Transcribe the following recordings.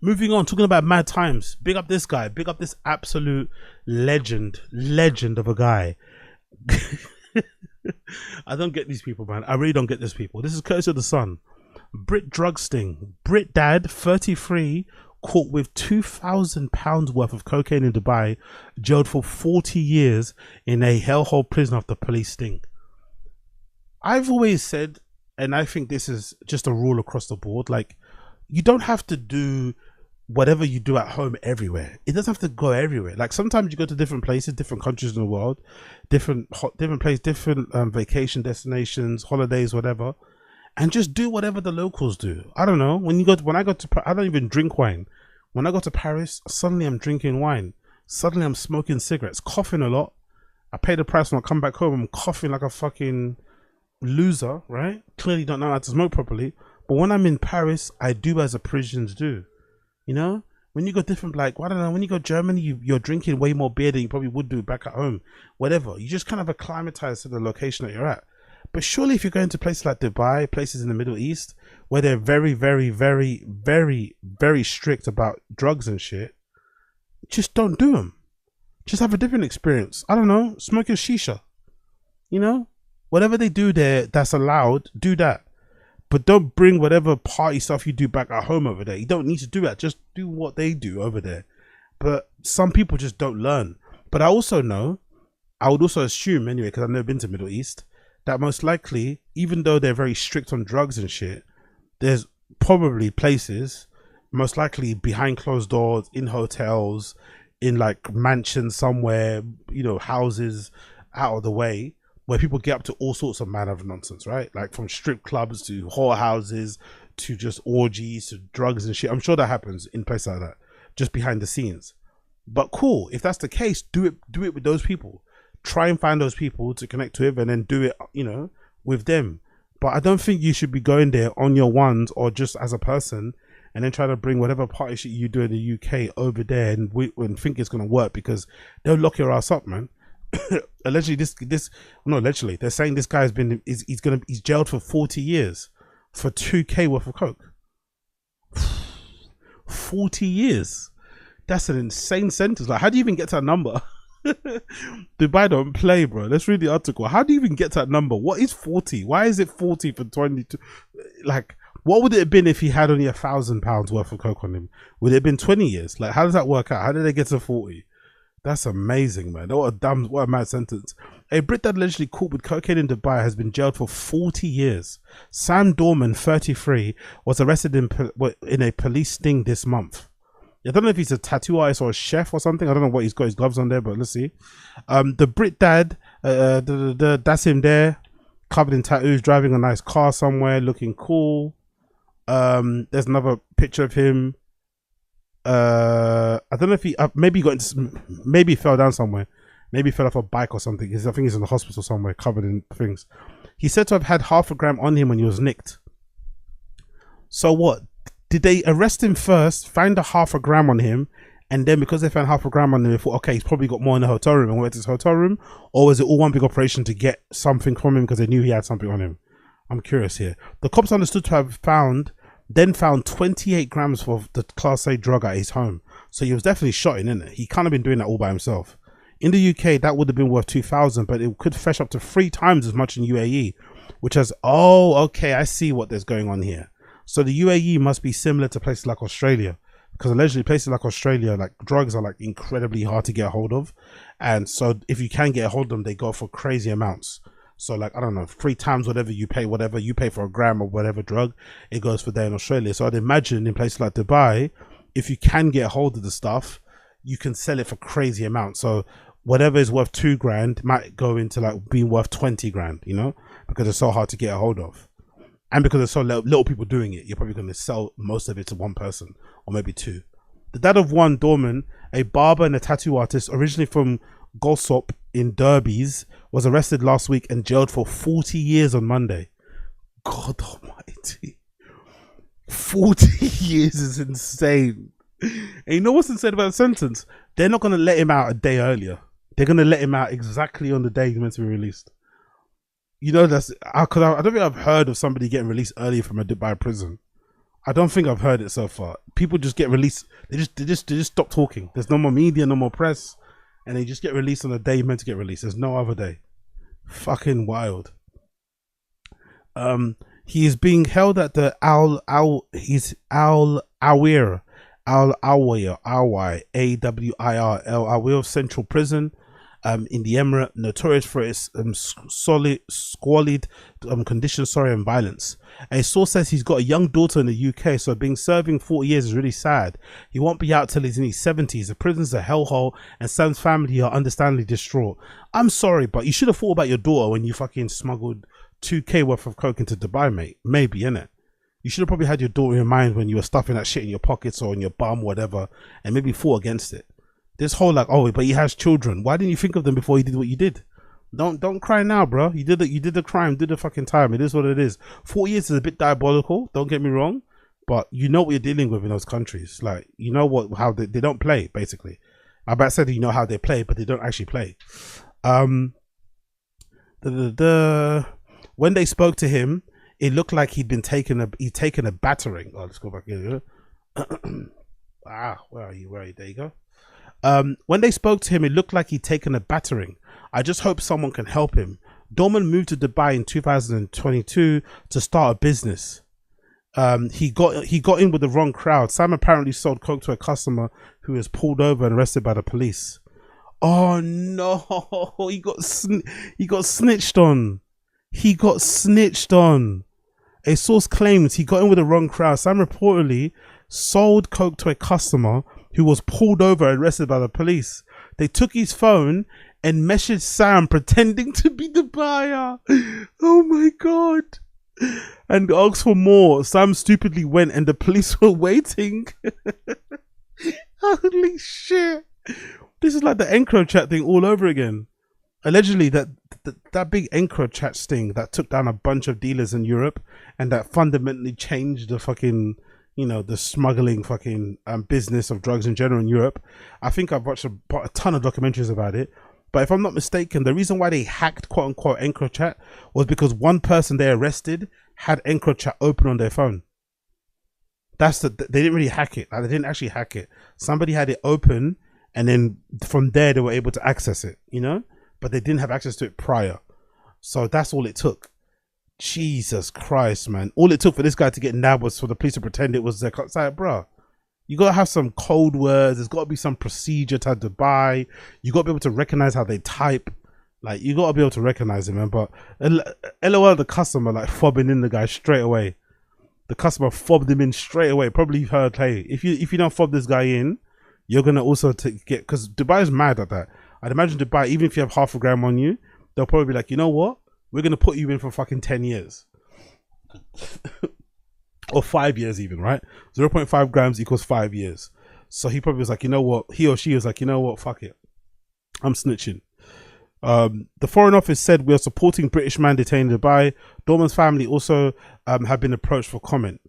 Moving on, talking about mad times. Big up this guy. Big up this absolute legend of a guy. I don't get these people, man. I really don't get these people. This is courtesy of the Sun. Brit drug sting. Brit dad, 33, caught with £2,000 worth of cocaine in Dubai, jailed for 40 years in a hellhole prison after police sting. I've always said, and I think this is just a rule across the board, like, you don't have to do whatever you do at home everywhere. It doesn't have to go everywhere. Like, sometimes you go to different places, different countries in the world, different places, different vacation destinations, holidays, whatever, and just do whatever the locals do. I don't know. When I go to, I don't even drink wine. When I go to Paris, suddenly I'm drinking wine. Suddenly I'm smoking cigarettes, coughing a lot. I pay the price when I come back home. I'm coughing like a fucking loser, right? Clearly don't know how to smoke properly. But when I'm in Paris, I do as the Parisians do. You know, when you go different, like, I don't know, when you go Germany, you're drinking way more beer than you probably would do back at home. Whatever. You just kind of acclimatize to the location that you're at. But surely if you're going to places like Dubai, places in the Middle East, where they're very, very, very, very, very strict about drugs and shit, just don't do them. Just have a different experience. I don't know, smoke your shisha. You know, whatever they do there that's allowed, do that. But don't bring whatever party stuff you do back at home over there. You don't need to do that. Just do what they do over there. But some people just don't learn. But I also know, I would also assume anyway, because I've never been to Middle East, that most likely, even though they're very strict on drugs and shit, there's probably places, most likely behind closed doors, in hotels, in like mansions somewhere, you know, houses out of the way, where people get up to all sorts of manner of nonsense, right? Like from strip clubs to whorehouses to just orgies to drugs and shit. I'm sure that happens in places like that, just behind the scenes. But cool, if that's the case, do it with those people. Try and find those people to connect with and then do it, you know, with them. But I don't think you should be going there on your ones or just as a person and then try to bring whatever party shit you do in the UK over there and think it's going to work, because they'll lock your ass up, man. Allegedly, they're saying this guy's been he's jailed for 40 years for 2k worth of coke. 40 years. That's an insane sentence. Like, how do you even get to that number? Dubai don't play, bro. Let's read the article. How do you even get to that number? What is 40? Why is it 40 for 22? Like, what would it have been if he had only £1,000 worth of coke on him? Would it have been 20 years? Like, how does that work out? How did they get to 40? That's amazing, man. What a mad sentence. A Brit that allegedly caught with cocaine in Dubai has been jailed for 40 years. Sam Dorman, 33, was arrested in a police sting this month. I don't know if he's a tattoo artist or a chef or something. I don't know what he's got his gloves on there, but let's see. The Brit dad, that's him there, covered in tattoos, driving a nice car somewhere, looking cool. There's another picture of him. I don't know if he maybe he fell down somewhere, maybe he fell off a bike or something. I think he's in the hospital somewhere, covered in things. He's said to have had half a gram on him when he was nicked. So what? Did they arrest him first, find a half a gram on him, and then because they found half a gram on him, they thought, okay, he's probably got more in the hotel room and went to his hotel room? Or was it all one big operation to get something from him because they knew he had something on him? I'm curious here. The cops understood to have found 28 grams of the Class A drug at his home. So he was definitely shotting, innit? He can't have been doing that all by himself. In the UK, that would have been worth 2,000, but it could fetch up to 3 times as much in UAE, which has, oh, okay, I see what there's going on here. So the UAE must be similar to places like Australia, because allegedly places like Australia, like, drugs are like incredibly hard to get a hold of. And so if you can get a hold of them, they go for crazy amounts. So like, I don't know, 3 times whatever you pay for a gram of whatever drug, it goes for there in Australia. So I'd imagine in places like Dubai, if you can get a hold of the stuff, you can sell it for crazy amounts. So whatever is worth 2 grand might go into like being worth 20 grand, you know, because it's so hard to get a hold of. And because there's so little people doing it, you're probably going to sell most of it to one person or maybe 2. The dad of one, Dorman, a barber and a tattoo artist originally from Gosop in Derbies, was arrested last week and jailed for 40 years on Monday. God almighty. 40 years is insane. And you know what's insane about the sentence? They're not going to let him out a day earlier. They're going to let him out exactly on the day he's meant to be released. You know, I don't think I've heard of somebody getting released early from a Dubai prison. I don't think I've heard it so far. People just get released. They just stop talking. There's no more media, no more press, and they just get released on the day meant to get released. There's no other day. Fucking wild. He is being held at the Al Awir Awir Central Prison in the Emirate, notorious for its squalid conditions, and violence. A source says he's got a young daughter in the UK, so serving 40 years is really sad. He won't be out till he's in his 70s. The prison's a hellhole, and Sam's family are understandably distraught. I'm sorry, but you should have thought about your daughter when you fucking smuggled 2k worth of coke into Dubai, mate. Maybe, innit? You should have probably had your daughter in mind when you were stuffing that shit in your pockets or in your bum, whatever, and maybe fought against it. This whole like, oh, but he has children. Why didn't you think of them before you did what you did? Don't cry now, bro. You did the crime, did the fucking time. It is what it is. 4 years is a bit diabolical. Don't get me wrong, but you know what you're dealing with in those countries. Like, you know how they don't play. Basically, I about said you know how they play, but they don't actually play. When they spoke to him, it looked like he'd taken a battering. Oh, let's go back here. Where are you? There you go. When they spoke to him, it looked like he'd taken a battering. I just hope someone can help him. Dorman moved to Dubai in 2022 to start a business. He got in with the wrong crowd. Sam apparently sold coke to a customer who was pulled over and arrested by the police. Oh no, he got snitched on. He got snitched on. A source claims he got in with the wrong crowd. Sam reportedly sold coke to a customer who was pulled over and arrested by the police. They took his phone and messaged Sam pretending to be the buyer. Oh my god. And asked for more. Sam stupidly went and the police were waiting. Holy shit. This is like the EncroChat thing all over again. Allegedly, that big EncroChat sting that took down a bunch of dealers in Europe and that fundamentally changed the fucking, the smuggling fucking business of drugs in general in Europe. I think I've watched a ton of documentaries about it. But if I'm not mistaken, the reason why they hacked quote unquote EncroChat was because one person they arrested had EncroChat open on their phone. They didn't really hack it. Like, they didn't actually hack it. Somebody had it open, and then from there they were able to access it, but they didn't have access to it prior. So that's all it took. Jesus Christ, man. All it took for this guy to get nabbed was for the police to pretend it was their... It's like, bro, you got to have some code words. There's got to be some procedure to Dubai. You got to be able to recognize how they type. Like, you got to be able to recognize it, man. But LOL, the customer, like, fobbing in the guy straight away. The customer fobbed him in straight away. Probably heard, hey, if you don't fob this guy in, you're going to also get... Because Dubai is mad at that. I'd imagine Dubai, even if you have half a gram on you, they'll probably be like, you know what? We're going to put you in for fucking 10 years. Or 5 years even, right? 0.5 grams equals 5 years. So he probably was like, you know what? He or she was like, you know what? Fuck it. I'm snitching. The Foreign Office said we are supporting British man detained in Dubai. Dorman's family also have been approached for comment.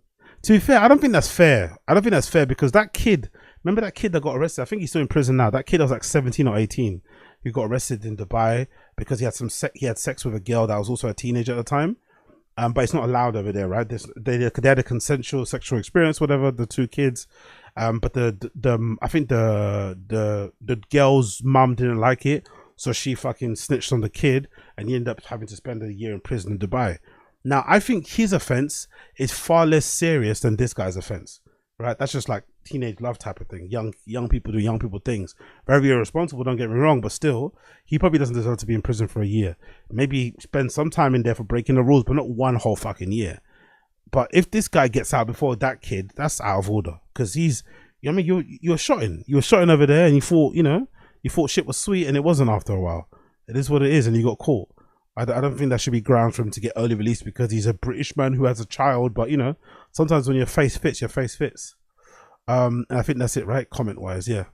To be fair, I don't think that's fair. I don't think that's fair because that kid, remember that kid that got arrested? I think he's still in prison now. That kid was like 17 or 18 who got arrested in Dubai because he had sex with a girl that was also a teenager at the time. But it's not allowed over there, right? They had a consensual sexual experience, whatever, the two kids. But I think the girl's mum didn't like it, so she fucking snitched on the kid, and he ended up having to spend a year in prison in Dubai. Now, I think his offense is far less serious than this guy's offense, right? That's just like teenage love type of thing. Young people do young people things. Very irresponsible, don't get me wrong, but still, he probably doesn't deserve to be in prison for a year. Maybe spend some time in there for breaking the rules, but not one whole fucking year. But if this guy gets out before that kid, that's out of order. Because you were shotting. You were shotting over there and you thought shit was sweet and it wasn't after a while. It is what it is and you got caught. I don't think that should be grounds for him to get early release because he's a British man who has a child. But, sometimes when your face fits, your face fits. And I think that's it, right? Comment-wise, yeah.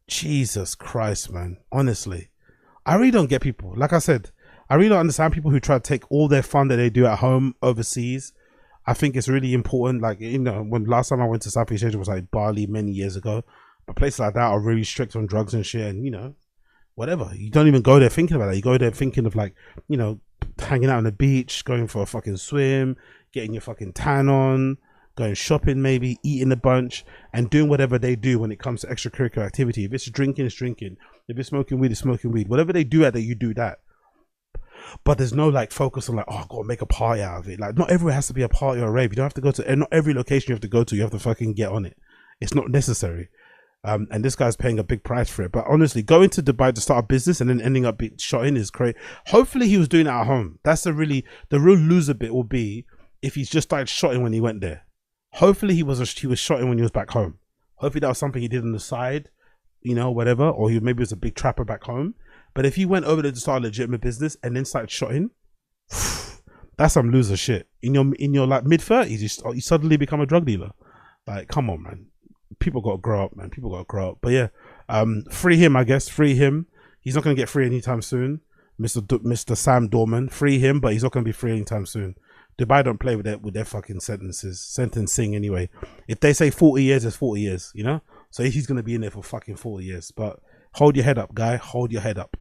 Jesus Christ, man. Honestly. I really don't get people. Like I said, I really don't understand people who try to take all their fun that they do at home overseas. I think it's really important. Like, when last time I went to Southeast Asia was like Bali many years ago. But places like that are really strict on drugs and shit. And, whatever. You don't even go there thinking about that. You go there thinking of like, hanging out on the beach, going for a fucking swim, getting your fucking tan on, going shopping, maybe eating a bunch, and doing whatever they do when it comes to extracurricular activity. If it's drinking, it's drinking. If it's smoking weed, it's smoking weed. Whatever they do at that, you do that. But there's no like focus on like, oh, I gotta make a party out of it. Like, not everywhere has to be a party or a rave. You don't have to go to, and not every location you have to go to, you have to fucking get on it. It's not necessary. And this guy's paying a big price for it. But honestly, going to Dubai to start a business and then ending up being shot in is great. Hopefully he was doing it at home. That's the real loser bit will be if he's just started shotting when he went there. Hopefully he was shotting when he was back home. Hopefully that was something he did on the side, you know, whatever, or he maybe was a big trapper back home. But if he went over there to start a legitimate business and then started shotting, that's some loser shit. In your like mid-30s, you suddenly become a drug dealer. Like, come on, man. People gotta grow up, man. People gotta grow up. But yeah, free him, I guess. Free him. He's not gonna get free anytime soon. Mr. Sam Dorman, free him, but he's not gonna be free anytime soon. Dubai don't play with their fucking sentencing anyway. If they say 40 years, it's 40 years, you know? So he's gonna be in there for fucking 40 years. But hold your head up, guy. Hold your head up.